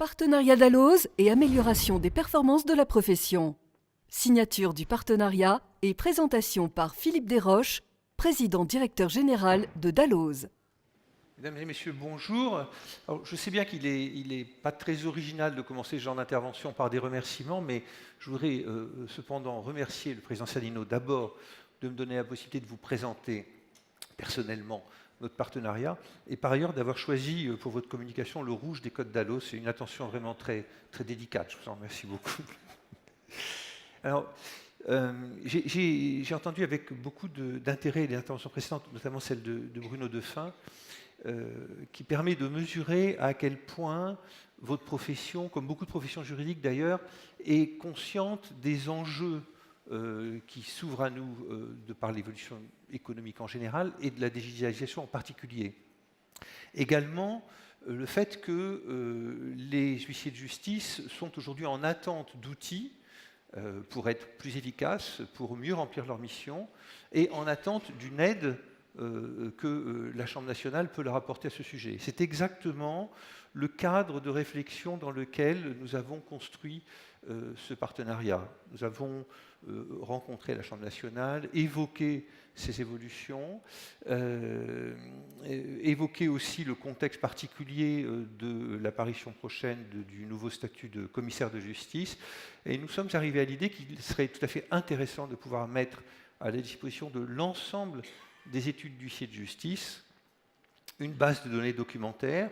Partenariat Dalloz et amélioration des performances de la profession. Signature du partenariat et présentation par Philippe Desroches, président-directeur général de Dalloz. Mesdames et messieurs, bonjour. Alors, je sais bien qu'il n'est pas très original de commencer ce genre d'intervention par des remerciements, mais je voudrais cependant remercier le président Salino d'abord de me donner la possibilité de vous présenter personnellement notre partenariat, et par ailleurs d'avoir choisi pour votre communication le rouge des codes Dalloz. C'est une attention vraiment très, très délicate. Je vous en remercie beaucoup. Alors, j'ai entendu avec beaucoup d'intérêt les interventions précédentes, notamment celle de Bruno Defin, qui permet de mesurer à quel point votre profession, comme beaucoup de professions juridiques d'ailleurs, est consciente des enjeux qui s'ouvrent à nous de par l'évolution économique en général et de la digitalisation en particulier. Également, le fait que les huissiers de justice sont aujourd'hui en attente d'outils pour être plus efficaces, pour mieux remplir leur mission, et en attente d'une aide que la Chambre nationale peut leur apporter à ce sujet. C'est exactement le cadre de réflexion dans lequel nous avons construit ce partenariat. Nous avons rencontré la Chambre nationale, évoqué ces évolutions, évoqué aussi le contexte particulier de l'apparition prochaine du nouveau statut de commissaire de justice, et nous sommes arrivés à l'idée qu'il serait tout à fait intéressant de pouvoir mettre à la disposition de l'ensemble des études d'huissier de justice une base de données documentaires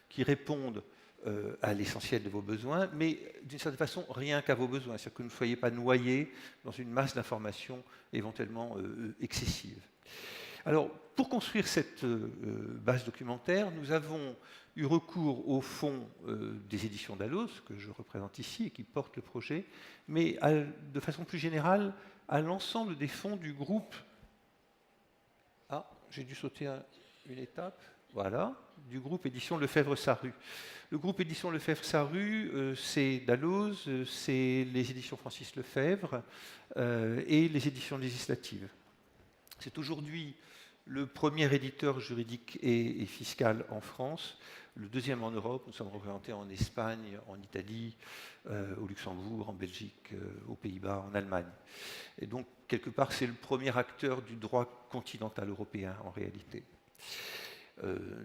qui répondent à l'essentiel de vos besoins, mais d'une certaine façon, rien qu'à vos besoins, c'est-à-dire que vous ne soyez pas noyés dans une masse d'informations éventuellement excessive. Alors, pour construire cette base documentaire, nous avons eu recours au fonds des éditions Dalloz, que je représente ici et qui porte le projet, mais de façon plus générale, à l'ensemble des fonds du groupe. Ah, j'ai dû sauter une étape. Voilà, du groupe Édition Lefebvre-Sarrut. Le groupe Édition Lefebvre-Sarrut, c'est Dalloz, c'est les éditions Francis Lefebvre et les éditions législatives. C'est aujourd'hui le premier éditeur juridique et fiscal en France, le deuxième en Europe. Nous sommes représentés en Espagne, en Italie, au Luxembourg, en Belgique, aux Pays-Bas, en Allemagne. Et donc, quelque part, c'est le premier acteur du droit continental européen, en réalité.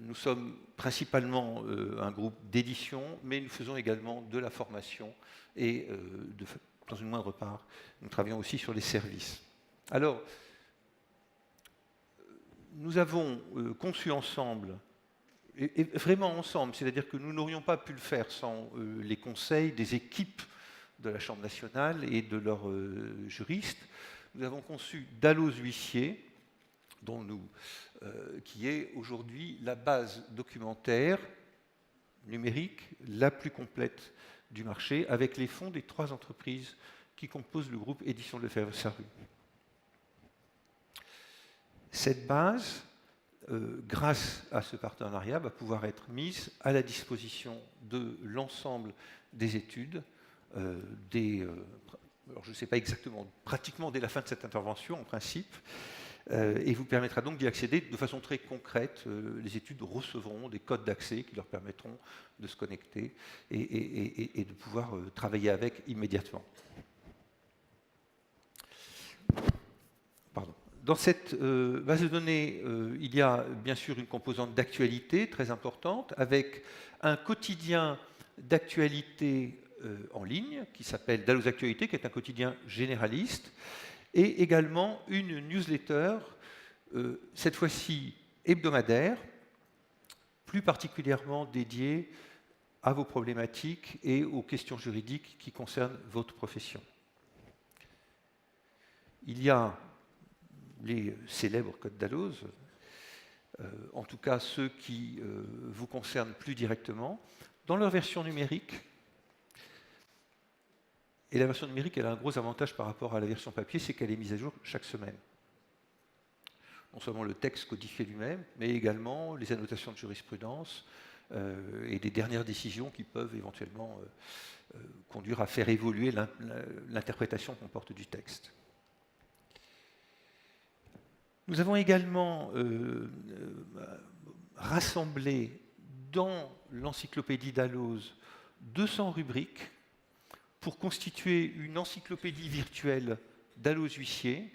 Nous sommes principalement un groupe d'édition, mais nous faisons également de la formation et, dans une moindre part, nous travaillons aussi sur les services. Alors, nous avons conçu ensemble, et vraiment ensemble, c'est-à-dire que nous n'aurions pas pu le faire sans les conseils des équipes de la Chambre nationale et de leurs juristes. Nous avons conçu Dalloz Huissier, qui est aujourd'hui la base documentaire numérique la plus complète du marché, avec les fonds des 3 entreprises qui composent le groupe Édition Lefebvre-Sarrut. Cette base, grâce à ce partenariat, va pouvoir être mise à la disposition de l'ensemble des études, alors je ne sais pas exactement, pratiquement dès la fin de cette intervention en principe, et vous permettra donc d'y accéder de façon très concrète. Les études recevront des codes d'accès qui leur permettront de se connecter et de pouvoir travailler avec immédiatement. Pardon. Dans cette base de données, il y a bien sûr une composante d'actualité très importante, avec un quotidien d'actualité en ligne qui s'appelle Dalloz Actualité, qui est un quotidien généraliste, et également une newsletter, cette fois-ci hebdomadaire, plus particulièrement dédiée à vos problématiques et aux questions juridiques qui concernent votre profession. Il y a les célèbres codes Dalloz, en tout cas ceux qui vous concernent plus directement, dans leur version numérique. Et la version numérique, elle a un gros avantage par rapport à la version papier, c'est qu'elle est mise à jour chaque semaine. Non seulement le texte codifié lui-même, mais également les annotations de jurisprudence et des dernières décisions qui peuvent éventuellement conduire à faire évoluer l'interprétation qu'on porte du texte. Nous avons également rassemblé dans l'encyclopédie Dalloz 200 rubriques pour constituer une encyclopédie virtuelle Dalloz huissier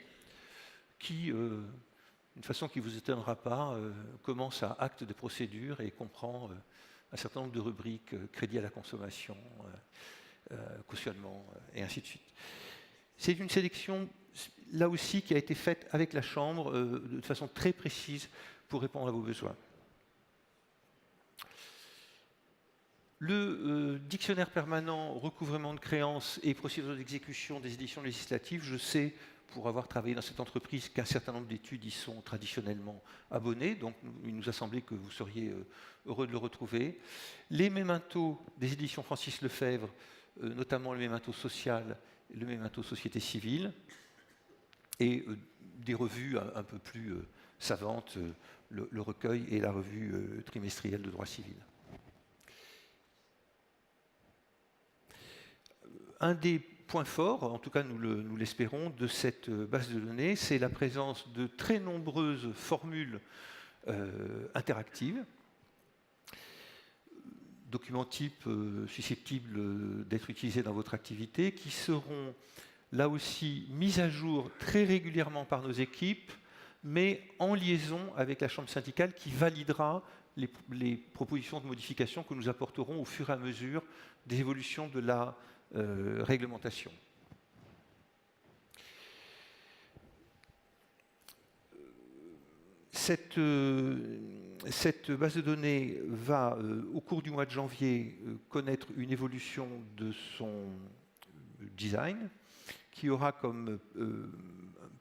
qui, d'une façon qui ne vous étonnera pas, commence à acte de procédure et comprend un certain nombre de rubriques, crédit à la consommation, cautionnement, et ainsi de suite. C'est une sélection, là aussi, qui a été faite avec la Chambre de façon très précise pour répondre à vos besoins. Le dictionnaire permanent recouvrement de créances et procédures d'exécution des éditions législatives, je sais, pour avoir travaillé dans cette entreprise, qu'un certain nombre d'études y sont traditionnellement abonnées, donc il nous a semblé que vous seriez heureux de le retrouver. Les mémentos des éditions Francis Lefebvre, notamment le mémento social, le mémento société civile, et des revues un peu plus savantes, le recueil et la revue trimestrielle de droit civil. Un des points forts, en tout cas nous l'espérons, de cette base de données, c'est la présence de très nombreuses formules interactives, documents types susceptibles d'être utilisés dans votre activité, qui seront là aussi mis à jour très régulièrement par nos équipes, mais en liaison avec la Chambre syndicale qui validera les propositions de modification que nous apporterons au fur et à mesure des évolutions de la réglementation. Cette base de données va, au cours du mois de janvier, connaître une évolution de son design qui aura comme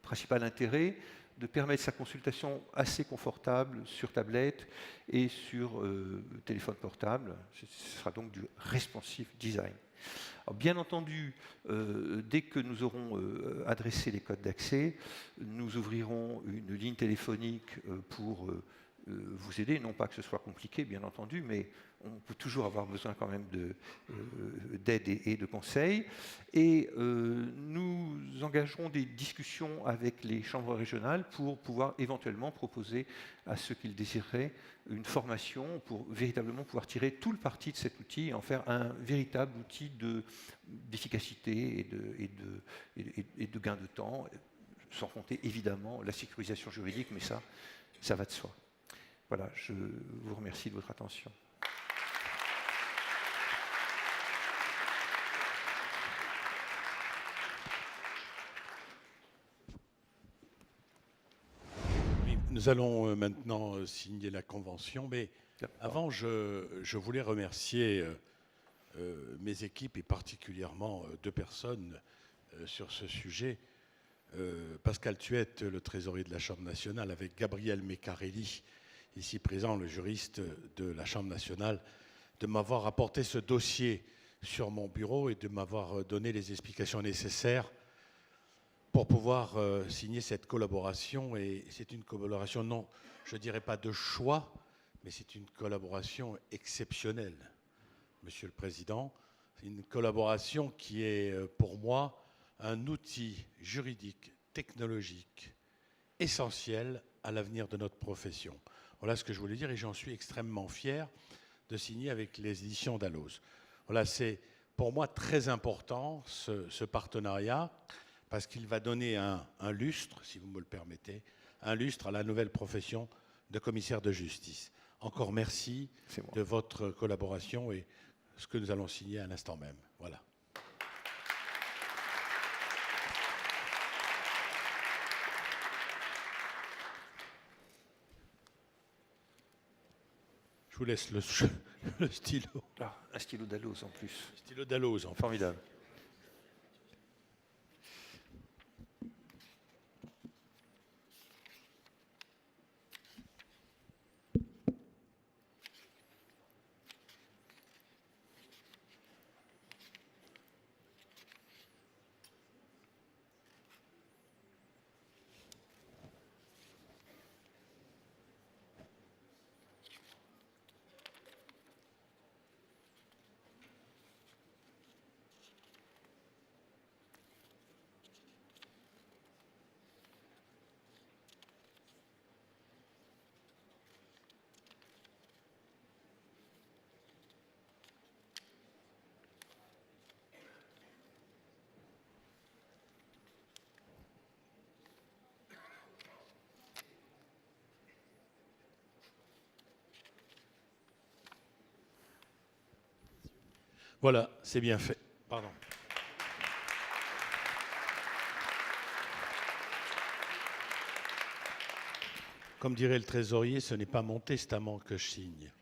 principal intérêt de permettre sa consultation assez confortable sur tablette et sur téléphone portable. Ce sera donc du responsive design. Alors, bien entendu, dès que nous aurons adressé les codes d'accès, nous ouvrirons une ligne téléphonique pour vous aider. Non pas que ce soit compliqué, bien entendu, mais on peut toujours avoir besoin quand même d'aide et de conseils. Et nous engagerons des discussions avec les chambres régionales pour pouvoir éventuellement proposer à ceux qui le désireraient une formation pour véritablement pouvoir tirer tout le parti de cet outil et en faire un véritable outil d'efficacité et de gain de temps, sans compter évidemment la sécurisation juridique, mais ça va de soi. Voilà, je vous remercie de votre attention. Nous allons maintenant signer la convention, mais avant, je voulais remercier mes équipes et particulièrement deux personnes sur ce sujet. Pascal Thuette, le trésorier de la Chambre nationale, avec Gabriel Meccarelli, ici présent, le juriste de la Chambre nationale, de m'avoir apporté ce dossier sur mon bureau et de m'avoir donné les explications nécessaires pour pouvoir signer cette collaboration. Et c'est une collaboration, non, je ne dirais pas de choix, mais c'est une collaboration exceptionnelle, Monsieur le Président. C'est une collaboration qui est, pour moi, un outil juridique, technologique, essentiel à l'avenir de notre profession. Voilà ce que je voulais dire et j'en suis extrêmement fier de signer avec les éditions Dalloz. Voilà, c'est pour moi très important ce partenariat parce qu'il va donner un lustre, si vous me le permettez, un lustre à la nouvelle profession de commissaire de justice. Encore merci de votre collaboration et ce que nous allons signer à l'instant même. Voilà. Je vous laisse le stylo. Ah, un stylo Dalloz en plus. Le stylo Dalloz en plus. Formidable. Voilà, c'est bien fait. Pardon. Comme dirait le trésorier, ce n'est pas mon testament que je signe.